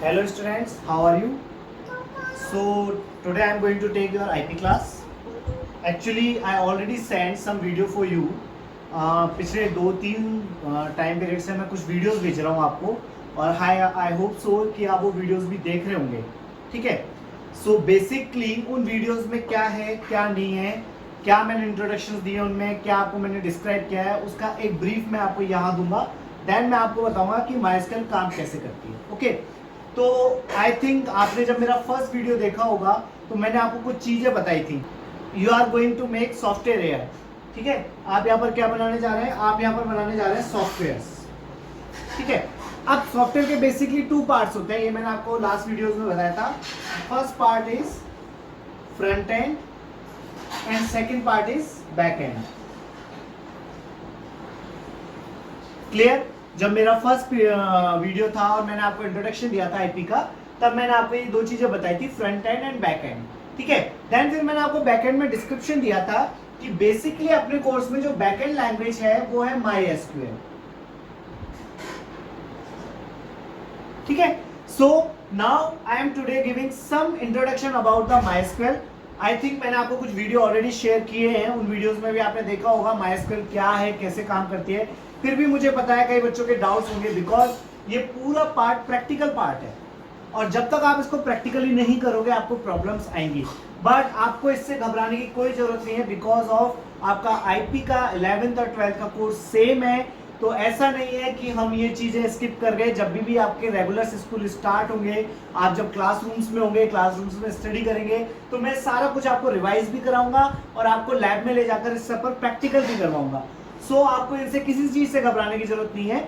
Hello students, how are you? So today I am going to take your IP class. Actually I already sent some video for you. पिछले 2-3 time period से मैं कुछ videos भेज रहा हूँ आपको और आई होप सो कि आप वो वीडियोस भी देख रहे होंगे. ठीक है. सो बेसिकली उन वीडियोस में क्या है क्या नहीं है, क्या मैंने इंट्रोडक्शन दिए उनमें, क्या आपको मैंने डिस्क्राइब किया है, उसका एक ब्रीफ मैं आपको यहाँ दूंगा. देन मैं आपको बताऊंगा कि माइस्क्यूएल काम कैसे करती है. ओके. तो आई थिंक आपने जब मेरा फर्स्ट वीडियो देखा होगा तो मैंने आपको कुछ चीज़ें बताई थी. You are going to make software AI. ठीक है. आप यहाँ पर क्या बनाने जा रहे हैं? आप यहाँ पर बनाने जा रहे हैं सॉफ्टवेयर. ठीक है. अब सॉफ्टवेयर के बेसिकली 2 पार्ट्स होते हैं, ये मैंने आपको लास्ट वीडियोस में बताया था. First part is front end and second part is back and. Clear? जब मेरा फर्स्ट वीडियो था और मैंने आपको इंट्रोडक्शन दिया था आईपी का, तब मैंने आपको ये 2 चीजें बताई थी, front end and back and. ठीक है. देन फिर मैंने आपको बैक एंड में डिस्क्रिप्शन दिया था कि बेसिकली अपने कोर्स में जो बैक एंड लैंग्वेज है वो है MySQL. ठीक है. So now I am today giving some introduction about the MySQL. I think मैंने आपको कुछ वीडियो ऑलरेडी शेयर किए हैं, उन वीडियोस में भी आपने देखा होगा MySQL क्या है, कैसे काम करती है. फिर भी मुझे पता है कई बच्चों के डाउट्स होंगे बिकॉज ये पूरा पार्ट प्रैक्टिकल पार्ट है और जब तक आप इसको प्रैक्टिकली नहीं करोगे आपको प्रॉब्लम्स आएंगी. बट आपको इससे घबराने की कोई जरूरत नहीं है बिकॉज ऑफ आपका आईपी का 11th और 12th का कोर्स सेम है. तो ऐसा नहीं है कि हम ये चीजें स्किप कर गए. जब भी आपके रेगुलर स्कूल स्टार्ट होंगे, आप जब क्लासरूम्स में होंगे, क्लासरूम्स में स्टडी करेंगे, तो मैं सारा कुछ आपको रिवाइज भी कराऊंगा और आपको लैब में ले जाकर इस सब पर प्रैक्टिकल भी करवाऊंगा. सो आपको इनसे किसी चीज से घबराने की जरूरत नहीं है.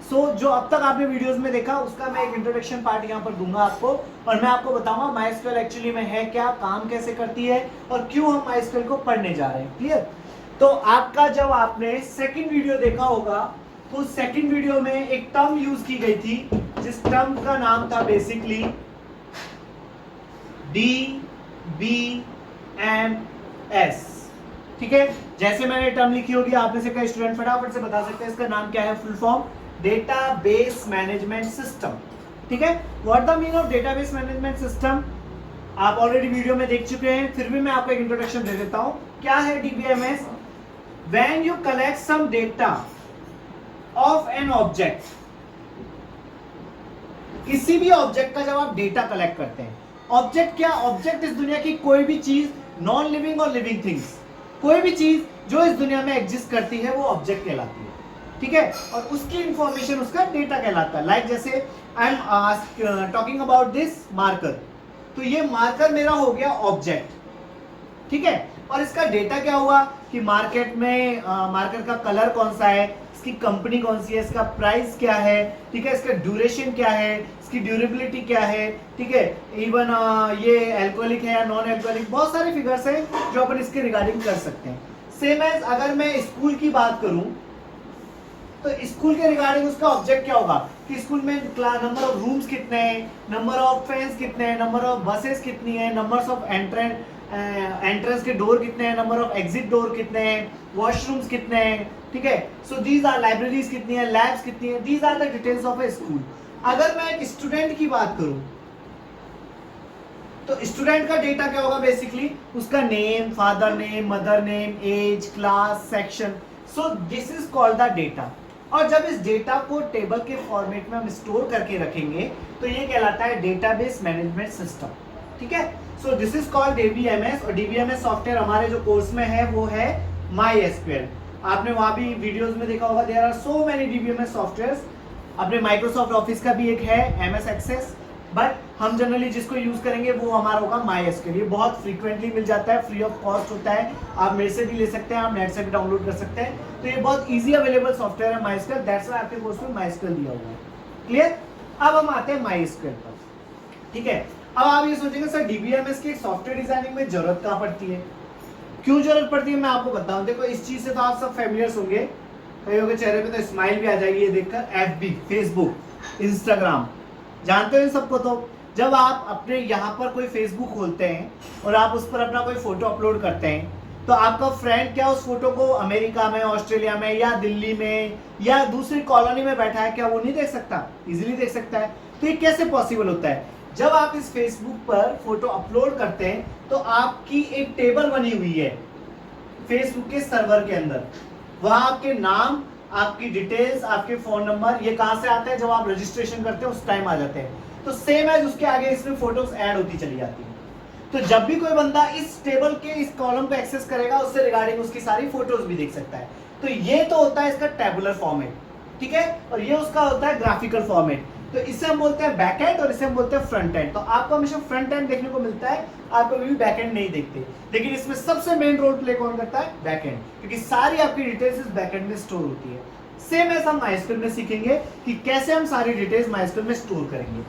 सो जो अब तक आपने वीडियोस में देखा उसका मैं एक इंट्रोडक्शन पार्ट यहाँ पर दूंगा आपको और मैं आपको बताऊंगा MySQL एक्चुअली में है क्या, काम कैसे करती है और क्यों हम MySQL को पढ़ने जा रहे हैं. क्लियर? तो आपका जब आपने सेकंड वीडियो देखा होगा तो सेकंड वीडियो में एक टर्म यूज की गई थी जिस टर्म का नाम था बेसिकली DBMS. ठीक है. जैसे मैंने टर्म लिखी होगी आप में से कई स्टूडेंट फटाफट से बता सकते हैं इसका नाम क्या है. Full form database management system. ठीक है. What the mean of database management system आप ऑलरेडी वीडियो में देख चुके हैं, फिर भी मैं आपको एक इंट्रोडक्शन दे देता हूं. क्या है DBMS? When you collect some data of an object, किसी भी ऑब्जेक्ट का जब आप डेटा कलेक्ट करते हैं. ऑब्जेक्ट क्या? ऑब्जेक्ट इस दुनिया की कोई भी चीज, नॉन लिविंग और लिविंग थिंग्स, कोई भी चीज जो इस दुनिया में एग्जिस्ट करती है वो ऑब्जेक्ट कहलाती है. ठीक है. और उसकी इंफॉर्मेशन उसका डेटा कहलाता है. लाइक जैसे I am talking about this marker, तो ये मार्कर मेरा हो गया ऑब्जेक्ट. ठीक है. और इसका डेटा क्या हुआ कि मार्केट में मार्कर का कलर कौन सा है, इसकी कंपनी कौन सी है, इसका प्राइस क्या है. ठीक है. इसका ड्यूरेशन क्या है, इसकी ड्यूरेबिलिटी क्या है. ठीक है. इवन ये एल्कोहलिक है या नॉन एल्कोहलिक, बहुत सारे फिगर्स हैं जो अपन इसके रिगार्डिंग कर सकते हैं. सेम एज अगर मैं स्कूल की बात करूं तो स्कूल के रिगार्डिंग उसका ऑब्जेक्ट क्या होगा कि स्कूल में नंबर ऑफ रूम्स कितने हैं, नंबर ऑफ फैंस कितने हैं, नंबर ऑफ बसेस कितनी है, नंबर्स ऑफ एंट्रेंस के डोर कितने हैं, नंबर ऑफ एग्जिट डोर कितने हैं, वॉशरूम्स कितने हैं. ठीक है. सो दीज आर लाइब्रेरीज कितनी है, लैब्स कितनी है, these are the details of a school. अगर मैं एक स्टूडेंट की बात करूं तो स्टूडेंट का डेटा क्या होगा बेसिकली उसका name, father name, mother name, age, class, section. So this is called the data. और जब इस डेटा को टेबल के फॉर्मेट में हम स्टोर करके रखेंगे तो ये कहलाता है डेटाबेस मैनेजमेंट सिस्टम. ठीक है. सो दिस इज कॉल्ड DBMS और DBMS सॉफ्टवेयर हमारे जो कोर्स में है वो है MySQL. आपने वहां भी वीडियोस में देखा होगा there are so many DBMS softwares. अपने माइक्रोसॉफ्ट ऑफिस का भी एक है MS एक्सेस, बट हम जनरली जिसको यूज करेंगे वो हमारा होगा MySQL. ये बहुत फ्रीक्वेंटली मिल जाता है, फ्री ऑफ कॉस्ट होता है, आप मेरे से भी ले सकते हैं, आप नेट से भी डाउनलोड कर सकते हैं. तो ये बहुत इजी अवेलेबल सॉफ्टवेयर है MySQL. दैट्स व्हाई आपके कोर्स में MySQL दिया हुआ है. क्लियर? अब हम आते हैं MySQL पर. ठीक है. अब आप ये सोचेंगे सर DBMS की सॉफ्टवेयर डिजाइनिंग में जरूरत कहाँ पड़ती है, क्यों जरूरत पड़ती है, मैं आपको बताऊं. देखो इस चीज से तो आप सब फेमिलियर होंगे, कईयों के चेहरे पे तो स्माइल भी आ जाएगी ये देखकर. FB, फेसबुक, इंस्टाग्राम, जानते हो इन सबको. तो जब आप अपने यहाँ पर कोई फेसबुक खोलते हैं और आप उस पर अपना कोई फोटो अपलोड करते हैं तो आपका फ्रेंड क्या उस फोटो को अमेरिका में, ऑस्ट्रेलिया में या दिल्ली में या दूसरी कॉलोनी में बैठा है क्या वो नहीं देख सकता? इजीली देख सकता है. तो ये कैसे पॉसिबल होता है? जब आप इस फेसबुक पर फोटो अपलोड करते हैं तो आपकी एक टेबल बनी हुई है फेसबुक के सर्वर के अंदर, वहां आपके नाम, आपकी डिटेल्स, आपके फोन नंबर, ये कहां से आते हैं? जब आप रजिस्ट्रेशन करते हैं उस टाइम आ जाते हैं। तो सेम एज उसके आगे इसमें फोटोज ऐड होती चली जाती है। तो जब भी कोई बंदा इस टेबल के इस कॉलम को एक्सेस करेगा उससे रिगार्डिंग उसकी सारी फोटोज भी देख सकता है। तो ये तो होता है इसका टेबुलर फॉर्मेट, ठीक है, और ये उसका होता है ग्राफिकल फॉर्मेट। तो इसे हम बोलते हैं बैक एंड और इसे हम बोलते हैं फ्रंट एंड। तो आपको हमेशा फ्रंट एंड देखने को मिलता है, आप कभी भी बैक एंड नहीं देखते। लेकिन इसमें सबसे मेन रोल प्ले कौन करता है? बैक एंड, क्योंकि सारी आपकी डिटेल्स इस बैक एंड में स्टोर होती है। सेम ऐसा हम MySQL में सीखेंगे कि कैसे हम सारी डिटेल्स MySQL में स्टोर करेंगे।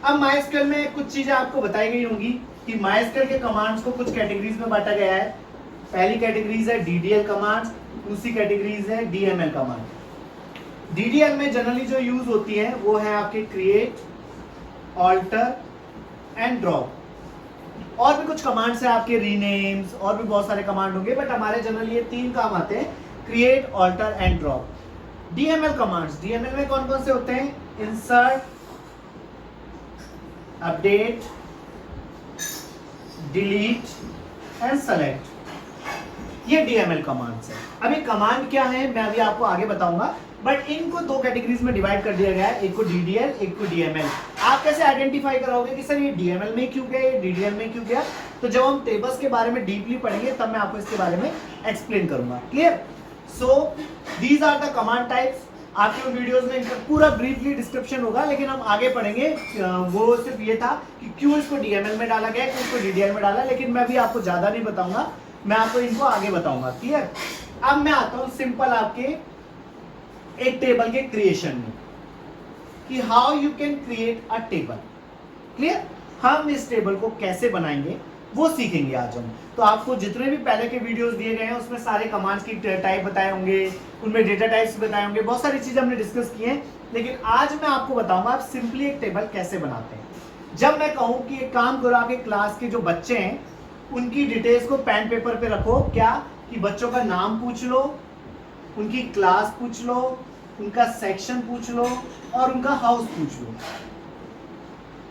अब MySQL में कुछ चीजें आपको बताई गई होंगी कि MySQL के कमांड्स को कुछ कैटेगरीज में बांटा गया है। पहली कैटेगरीज है DDL कमांड्स, दूसरी कैटेगरीज है DML कमांड। DDL में जनरली जो यूज होती है वो है आपके क्रिएट, ऑल्टर एंड ड्रॉप। और भी कुछ कमांड्स है आपके रीनेम्स, और भी बहुत सारे कमांड होंगे, बट हमारे जनरली ये 3 काम आते हैं, create, alter and drop. DML commands, DML में कौन कौन से होते हैं? Insert, update, delete and select, ये DML कमांड्स है। अभी कमांड क्या है मैं अभी आपको आगे बताऊंगा, बट इनको 2 कैटेगरीज में डिवाइड कर दिया गया है, एक को DDL, एक को DML। आप कैसे आइडेंटिफाई करोगे कि सर ये DML में क्यों गया, ये DDL में क्यों गया? तो जब हम टेबल्स के बारे में डीपली पढ़ेंगे तब मैं आपको इसके बारे में एक्सप्लेन करूंगा। Clear? So these are the command types. आपके वीडियोस में इनका पूरा ब्रीफली डिस्क्रिप्शन होगा, लेकिन हम आगे पढ़ेंगे। वो सिर्फ ये था कि क्यों इसको DML में डाला गया, क्यों इसको DDL में डाला, लेकिन मैं भी आपको ज्यादा नहीं बताऊंगा, मैं आपको इनको आगे बताऊंगा। क्लियर? अब मैं आता हूं सिंपल आपके एक टेबल के क्रिएशन में, कि how you can create a table. Clear? हम इस टेबल को कैसे बनाएंगे वो सीखेंगे आज हम। तो आपको जितने भी पहले के वीडियोस दिए गए हैं उसमें सारे कमांड्स की टाइप बताए होंगे, उनमें डेटा टाइप्स बताए होंगे, बहुत सारी चीजें हमने डिस्कस की हैं। लेकिन आज मैं आपको बताऊंगा आप सिंपली एक टेबल कैसे बनाते हैं। जब मैं कहूं कि एक काम करो, आपके क्लास के जो बच्चे हैं उनकी डिटेल्स को पेन पेपर पे रखो, क्या कि बच्चों का नाम पूछ लो, उनकी क्लास पूछ लो, उनका सेक्शन पूछ लो और उनका हाउस पूछ लो,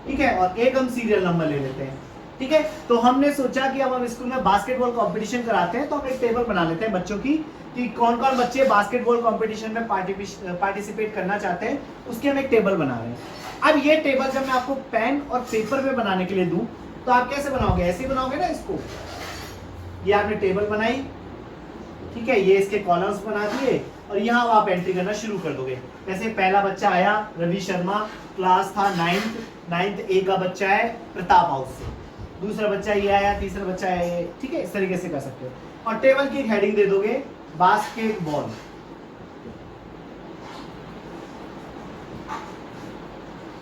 ठीक है, और एक हम सीरियल नंबर ले लेते हैं। ठीक है, तो हमने सोचा कि अब हम स्कूल में बास्केटबॉल कंपटीशन कराते हैं तो हम एक टेबल बना लेते हैं बच्चों की, कि कौन कौन बच्चे बास्केटबॉल कंपटीशन में पार्टिसिपेट करना चाहते हैं, उसकी हम एक टेबल बना रहे हैं। अब ये टेबल जब मैं आपको पेन और पेपर पे बनाने के लिए दूं तो आप कैसे बनाओगे? ऐसे ही बनाओगे ना इसको। ये आपने टेबल बनाई, ठीक है, ये इसके कॉलम्स बना दिए और यहाँ आप एंट्री करना शुरू कर दोगे। जैसे पहला बच्चा आया रवि शर्मा, क्लास था 9th ए का बच्चा है प्रताप हाउस से, दूसरा बच्चा ये आया, तीसरा बच्चा है ये, ठीक है, इस तरीके से कर सकते हो। और टेबल की एक हेडिंग दे दोगे बास्केटबॉल,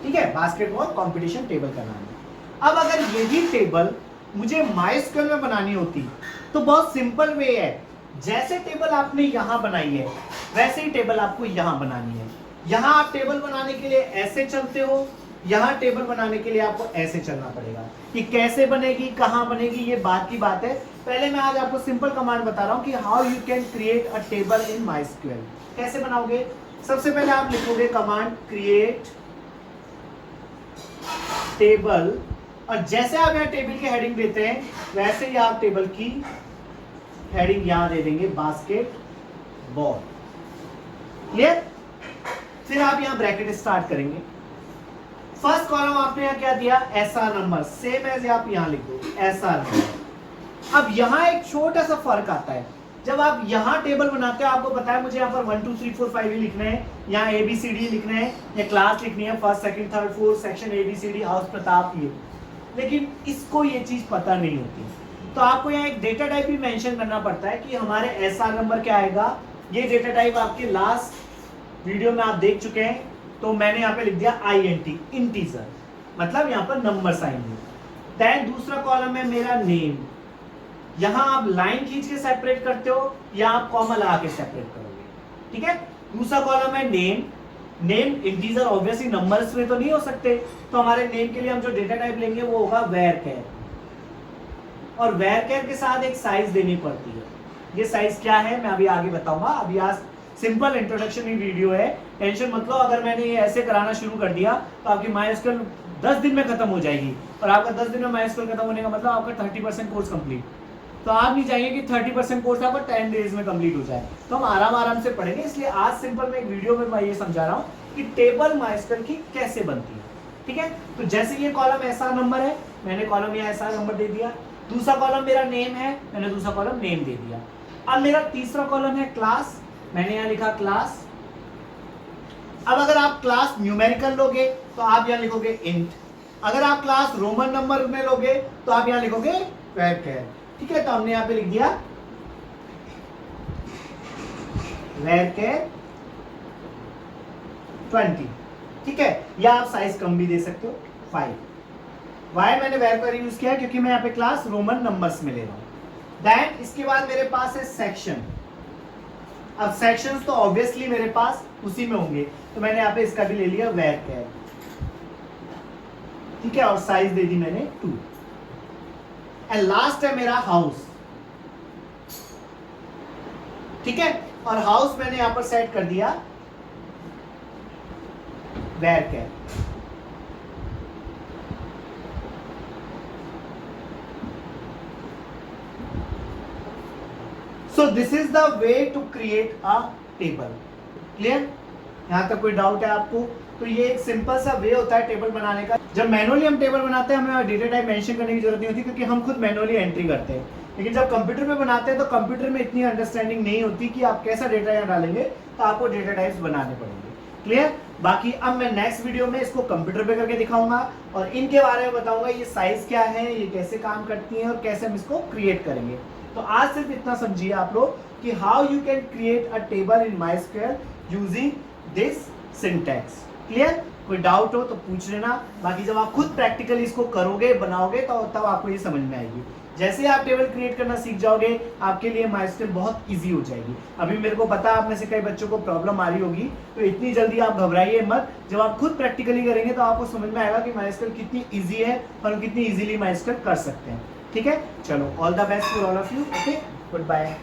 ठीक है, बास्केटबॉल कंपटीशन टेबल का नाम है। अब अगर यही टेबल मुझे MySQL में बनानी होती तो बहुत सिंपल वे है, जैसे टेबल आपने यहां बनाई है वैसे ही टेबल आपको यहां बनानी है। यहां आप टेबल बनाने के लिए ऐसे चलते हो, यहां टेबल बनाने के लिए आपको ऐसे चलना पड़ेगा। कि कैसे बनेगी, कहां बनेगी, ये बात की बात है। पहले मैं आज आपको सिंपल कमांड बता रहा हूं कि how you can create a table in MySQL। कैसे बनाओगे? सबसे पहले आप लिखोगे कमांड क्रिएट टेबल, और जैसे आप यहाँ टेबल की हेडिंग देते हैं वैसे ही आप टेबल की हेडिंग यहां दे देंगे बास्केटबॉल। क्लियर? फिर आप यहां ब्रैकेट स्टार्ट करेंगे। फर्स्ट कॉलम आपने यहां क्या दिया? SR नंबर, सेम एज आप यहां लिख दो SR नंबर। अब यहां एक छोटा सा फर्क आता है, जब आप यहां टेबल बनाते हो आपको पता है मुझे यहाँ पर 1 2 3 4 5 लिखना है, यहाँ ABCD लिखना है, या क्लास लिखनी है, first second third fourth section ABCD house Pratap, ये। लेकिन इसको ये चीज पता नहीं होती, तो आपको यहाँ एक डेटा टाइप भी मेंशन करना पड़ता है कि हमारे SR नंबर क्या आएगा। ये डेटा टाइप आपके लास्ट वीडियो में आप देख चुके हैं, तो मैंने यहाँ पे लिख दिया INT, इंटीजर, मतलब यहाँ पर नंबर साइन है। देन दूसरा कॉलम है मेरा नेम, यहाँ आप लाइन खींच के सेपरेट करते हो या आप कॉमा लगा के सेपरेट करोगे, ठीक है। दूसरा कॉलम है name, name integer obviously numbers में तो नहीं हो सकते, तो हमारे नेम के लिए हम जो डेटा टाइप लेंगे वो होगा varchar, और varchar के साथ एक साइज देनी पड़ती है। ये साइज क्या है मैं अभी आगे बताऊंगा, अभी आज सिंपल इंट्रोडक्शन ही वीडियो है, टेंशन मत लो, अगर मैंने ये ऐसे कराना शुरू कर दिया तो आपकी माइस्कल 10 दिन में खत्म हो जाएगी, और आपका 10 दिन में माइस्कल खत्म होने का मतलब आपका 30% कोर्स कंप्लीट। तो आप नहीं चाहिए कि 30% कोर्स आपका 10 डेज में कंप्लीट हो जाए, तो हम आराम से पढ़ेंगे। इसलिए आज सिंपल मैं एक वीडियो में मैं ये समझा रहा हूँ कि टेबल माइस्कल की कैसे बनती है, ठीक है। तो जैसे ये कॉलम एसआर नंबर है, मैंने कॉलम यहाँ एसआर नंबर दे दिया, दूसरा कॉलम मेरा नेम है, मैंने दूसरा कॉलम नेम दे दिया। अब मेरा तीसरा कॉलम है क्लास, मैंने यहाँ लिखा क्लास। अब अगर आप क्लास न्यूमेरिकल लोगे तो आप यहाँ लिखोगे इंट, अगर आप क्लास रोमन नंबर में लोगे तो आप यहाँ लिखोगे varchar, ठीक है। तो हमने यहाँ पे लिख दिया varchar 20, ठीक है। या आप साइज कम भी दे सकते हो 5। वाई मैंने varchar यूज किया क्योंकि मैं यहाँ पे क्लास रोमन नंबर्स में ले रहा हूँ। देन इसके बाद मेरे पास है सेक्शन। अब सेक्शंस तो ऑब्वियसली मेरे पास उसी में होंगे, तो मैंने यहाँ पे इसका भी ले लिया varchar, ठीक है, और साइज दे दी मैंने 2। एंड लास्ट है मेरा हाउस, ठीक है, और हाउस मैंने यहां पर सेट कर दिया varchar। So this is the way to create a table. Clear? यहाँ तक कोई डाउट है आपको? तो ये एक सिंपल सा वे होता है टेबल बनाने का। जब मैनुअली हम टेबल बनाते हैं हमें डेटा टाइप मेंशन करने की जरूरत नहीं होती, क्योंकि हम खुद मैनुअली एंट्री करते हैं। लेकिन जब कंप्यूटर पे बनाते हैं तो कंप्यूटर में इतनी अंडरस्टैंडिंग नहीं होती कि आप कैसा डेटा यहाँ डालेंगे, तो आपको डेटा टाइप्स बनाने पड़ेंगे। क्लियर? बाकी अब मैं नेक्स्ट वीडियो में इसको कंप्यूटर पे करके दिखाऊंगा और इनके बारे में बताऊंगा ये साइज क्या है, ये कैसे काम करती है और कैसे हम इसको क्रिएट करेंगे। तो आज सिर्फ इतना समझिए आप लोग कि how you can create a table in MySQL using this syntax. Clear? कोई डाउट हो तो पूछ लेना। बाकी जब आप खुद प्रैक्टिकली इसको करोगे, बनाओगे, तो तब आपको ये समझ में आएगी। जैसे आप टेबल क्रिएट करना सीख जाओगे आपके लिए MySQL बहुत इजी हो जाएगी। अभी मेरे को पता है आप में से कई बच्चों को प्रॉब्लम आ रही होगी, तो इतनी जल्दी आप घबराइए मत। जब आप खुद प्रैक्टिकली करेंगे तो आपको समझ में आएगा कि MySQL कितनी ईजी है और कितनी ईजिली MySQL कर सकते हैं। ठीक है, चलो, all the best for all of you. Okay, good bye.